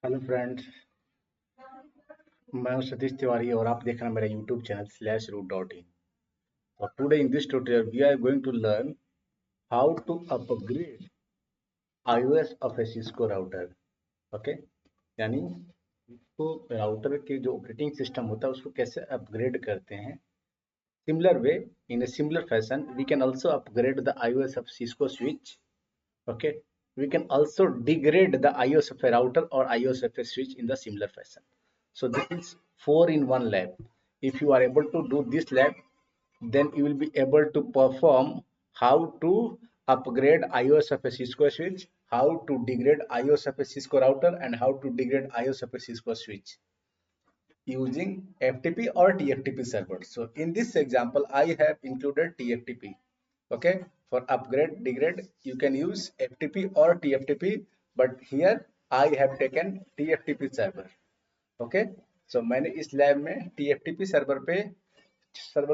Hello friends. मैं हूं सतीश तिवारी और आप देख रहे हैं मेरा यूट्यूब चैनल /root.in। और today in this tutorial we are going to learn how to upgrade iOS of a Cisco router. Okay, यानी इसको राउटर के जो ऑपरेटिंग सिस्टम होता है उसको कैसे अपग्रेड करते हैं। Similar way, in a similar fashion we can also upgrade the iOS of Cisco switch. Okay, we can also degrade the iOS of a router or iOS of a switch in the similar fashion. So this is 4 in 1 lab. If you are able to do this lab, then you will be able to perform how to upgrade iOS of a Cisco switch, how to degrade iOS of a Cisco router, and how to degrade iOS of a Cisco switch using FTP or TFTP server. So in this example, I have included TFTP. Okay, for upgrade, degrade, you can use FTP or TFTP, but here I have taken TFTP server. Okay, so मैंने इस lab में TFTP server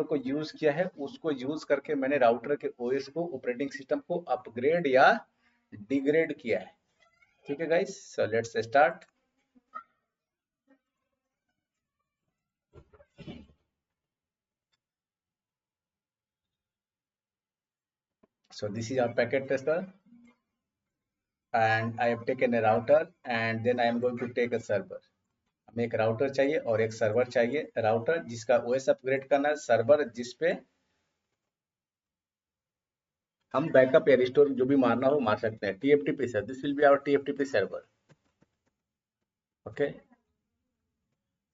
को use किया है। उसको use करके मैंने router के ओएस को, ऑपरेटिंग सिस्टम को अपग्रेड या डिग्रेड किया है। ठीक है guys, so let's start. So this is our packet tester, and I have taken a router and then I am going to take a server. हमें एक राउटर चाहिए और एक सर्वर चाहिए। राउटर जिसका ओएस अपग्रेड करना है, सर्वर जिसपे हम बैकअप या रिस्टोर जो भी मारना हो मार सकते हैं। TFTP sir, this will be our TFTP server. Okay,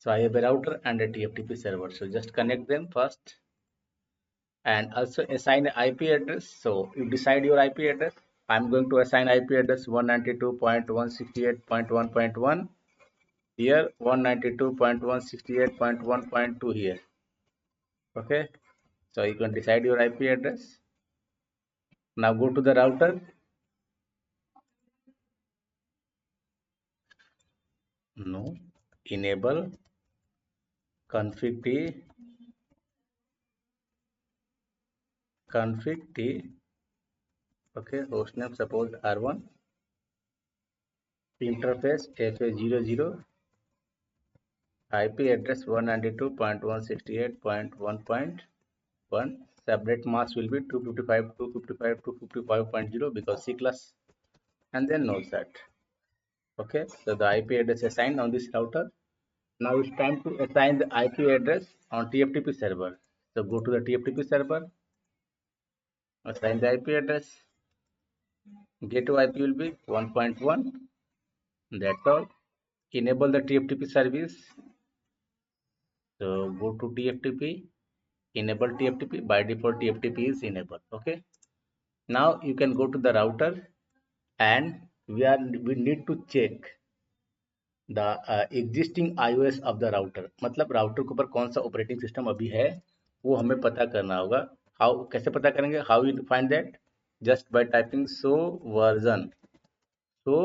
so I have a router and a TFTP server, so just connect them first and also assign an IP address. So you decide your IP address. I'm going to assign IP address 192.168.1.1 here, 192.168.1.2 here. Okay, so you can decide your IP address. Now go to the router. No, enable config t. Okay, hostname suppose R1, interface FA00, IP address 192.168.1.1. Subnet mask will be 255.255.255.0 because C class, and then note that. Okay, so the IP address assigned on this router. Now it's time to assign the IP address on TFTP server. So go to the TFTP server, assign the IP address. Gateway IP will be 1.1. That's all. Enable the TFTP service. So go to TFTP, enable TFTP. By default TFTP is enabled. Okay, now you can go to the router and we need to check the existing iOS of the router। मतलब router के ऊपर कौन सा operating system अभी है वो हमें पता करना होगा। हाउ, कैसे पता करेंगे? How you find that? Just by typing version so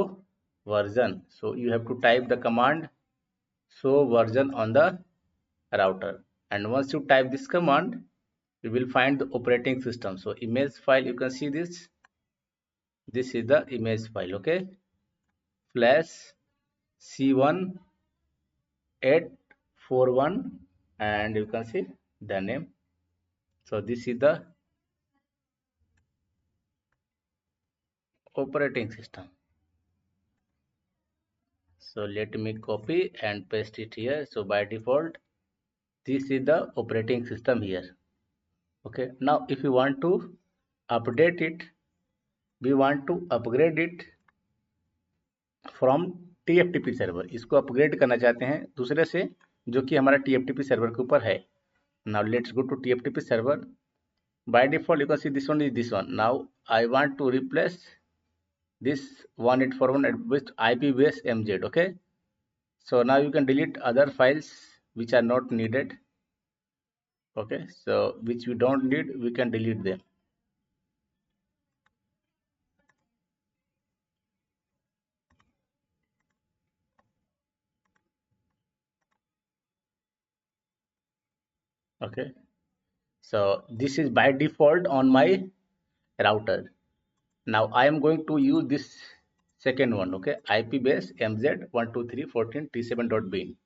so you have to type the command show version on the router, and once you type this command you will find the operating system. So image file, you can see this is the image file. Okay, flash c1841, and you can see the name. So this is the operating system. So let me copy and paste it here. So by default this is the operating system here. Okay, now if you want to update it, we want to upgrade it from TFTP server. इसको upgrade करना चाहते हैं दूसरे से जो कि हमारा TFTP server के ऊपर है। Now let's go to TFTP server. By default you can see this one is this one. Now I want to replace this 1841 with IP base MZ. Okay, so now you can delete other files which are not needed. Okay, so which we don't need, we can delete them. Okay, so this is by default on my router. Now I am going to use this second one, okay, IP base mz12314 t7.bin.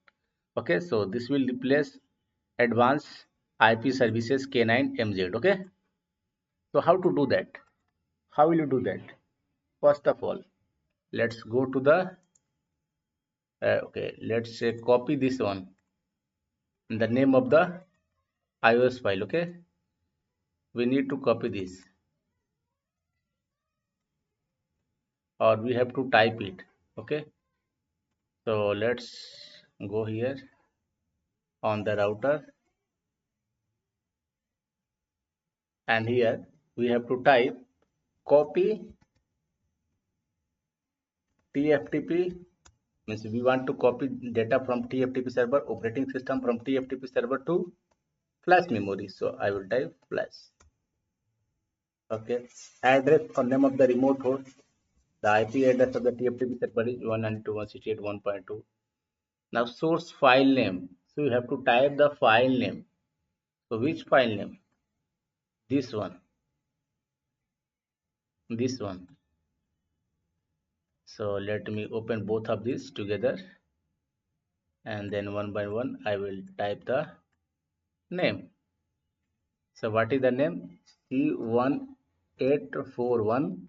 Okay, so this will replace advanced IP services k9 mz. Okay, so how to do that? How will you do that? First of all, let's go to the okay, let's say copy this one, the name of the iOS file. Okay, we need to copy this, or we have to type it. Okay, so let's go here on the router, and here we have to type copy TFTP, means we want to copy data from TFTP server, operating system from TFTP server to flash memory. So I will type flash. Okay, address or name of the remote host. The IP address of the TFTP server is 192.168.1.2. Now source file name. So you have to type the file name. So which file name? This one. This one. So let me open both of these together, and then one by one I will type the name. So what is the name? C1841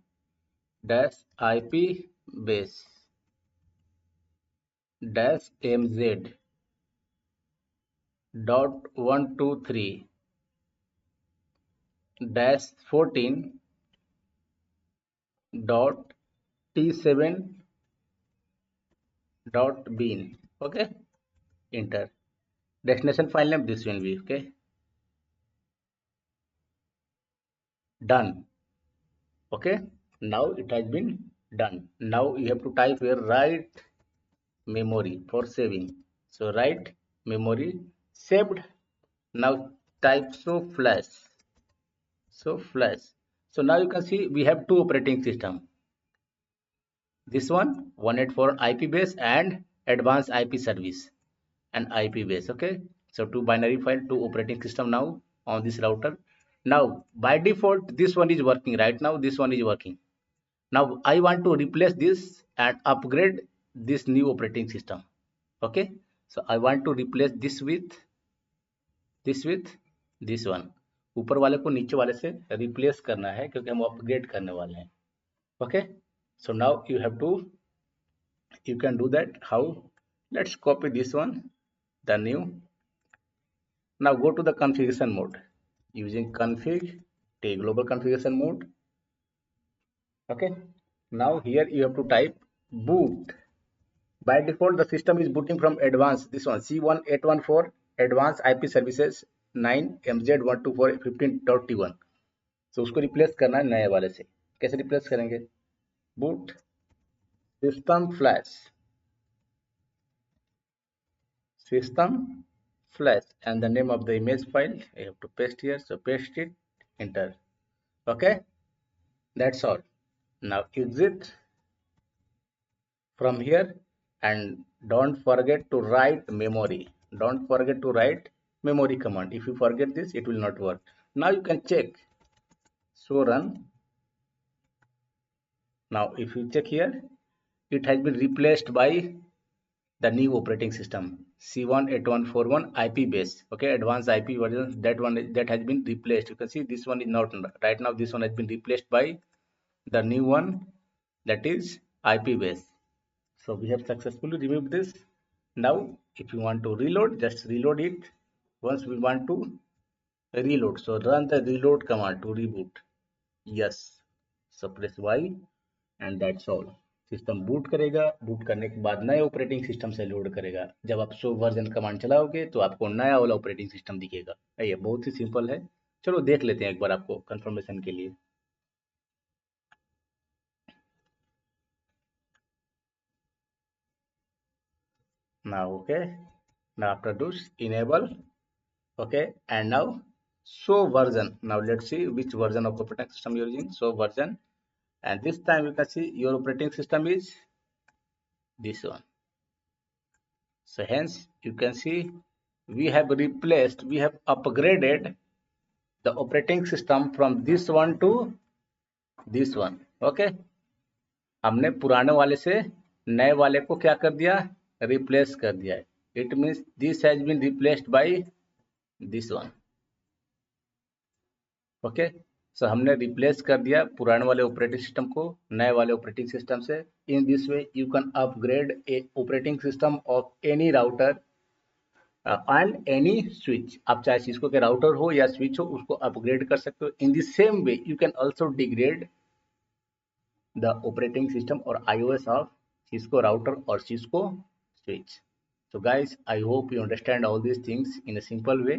dash IP base dash MZ dot 123 dash 14 dot T7 dot bin. Okay, enter. Destination file name this will be. Okay, done. Okay, now it has been done. Now you have to type here write memory for saving. So write memory saved. Now type flash. So flash. So now you can see we have two operating system. This one 184 IP base and advanced IP service and IP base. Okay. So two binary file, two operating system now on this router. Now by default this one is working right now. This one is working. Now I want to replace this and upgrade this new operating system. Okay. So I want to replace this with this one. ऊपर वाले को नीचे वाले से replace करना है क्योंकि हम अपग्रेड करने वाले हैं. Okay, so now you can do that. How? Let's copy this one, the new. Now go to the configuration mode using config, take global configuration mode. Okay, now here you have to type boot. By default the system is booting from advanced, this one C1814 advanced IP services 9 MZ124 15.T1. so उसको replace करना है नए वाले से. कैसे replace करेंगे? boot system flash and the name of the image file I have to paste here. So paste it, enter. Okay, that's all. Now exit from here and don't forget to write memory. Don't forget to write memory command. If you forget this, it will not work. Now you can check. So run. Now if you check here, it has been replaced by the new operating system C18141 IP base. Okay, advanced IP version, that one that has been replaced. You can see this one is not right now. This one has been replaced by the new one, that is IP base. So we have successfully removed this. Now if you want to reload, just reload it. Once we want to reload, so run the reload command to reboot. Yes, so press Y and that's all. System boot करेगा. Boot करने के बाद नए operating system से load करेगा. जब आप show version command चलाओगे तो आपको नया वाला ऑपरेटिंग सिस्टम दिखेगा. ये बहुत ही सिंपल है. चलो देख लेते हैं एक बार आपको कंफर्मेशन के लिए. Now okay, now after this enable. Okay, and now show version. Now let's see which version of operating system you're using. Show version, and this time you can see your operating system is this one. So hence you can see we have upgraded the operating system from this one to this one. Okay, हमने पुराने वाले से नए वाले को क्या कर दिया, रिप्लेस कर दिया है। It means this has been replaced by this one. Okay, so हमने रिप्लेस कर दिया पुराने वाले ऑपरेटिंग सिस्टम को नए वाले ऑपरेटिंग सिस्टम से। In this way you can upgrade A operating system of any router and any switch. आप चाहे सिस्को के राउटर हो या स्विच हो, उसको अपग्रेड कर सकते हो। In the same way you can also degrade the operating system or iOS of Cisco router or Cisco switch. So guys, I hope you understand all these things in a simple way.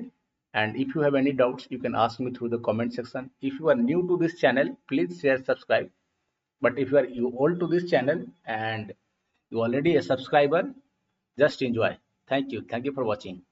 And if you have any doubts, you can ask me through the comment section. If you are new to this channel, please share, subscribe. But if you old to this channel and you already a subscriber, just enjoy. Thank you. Thank you for watching.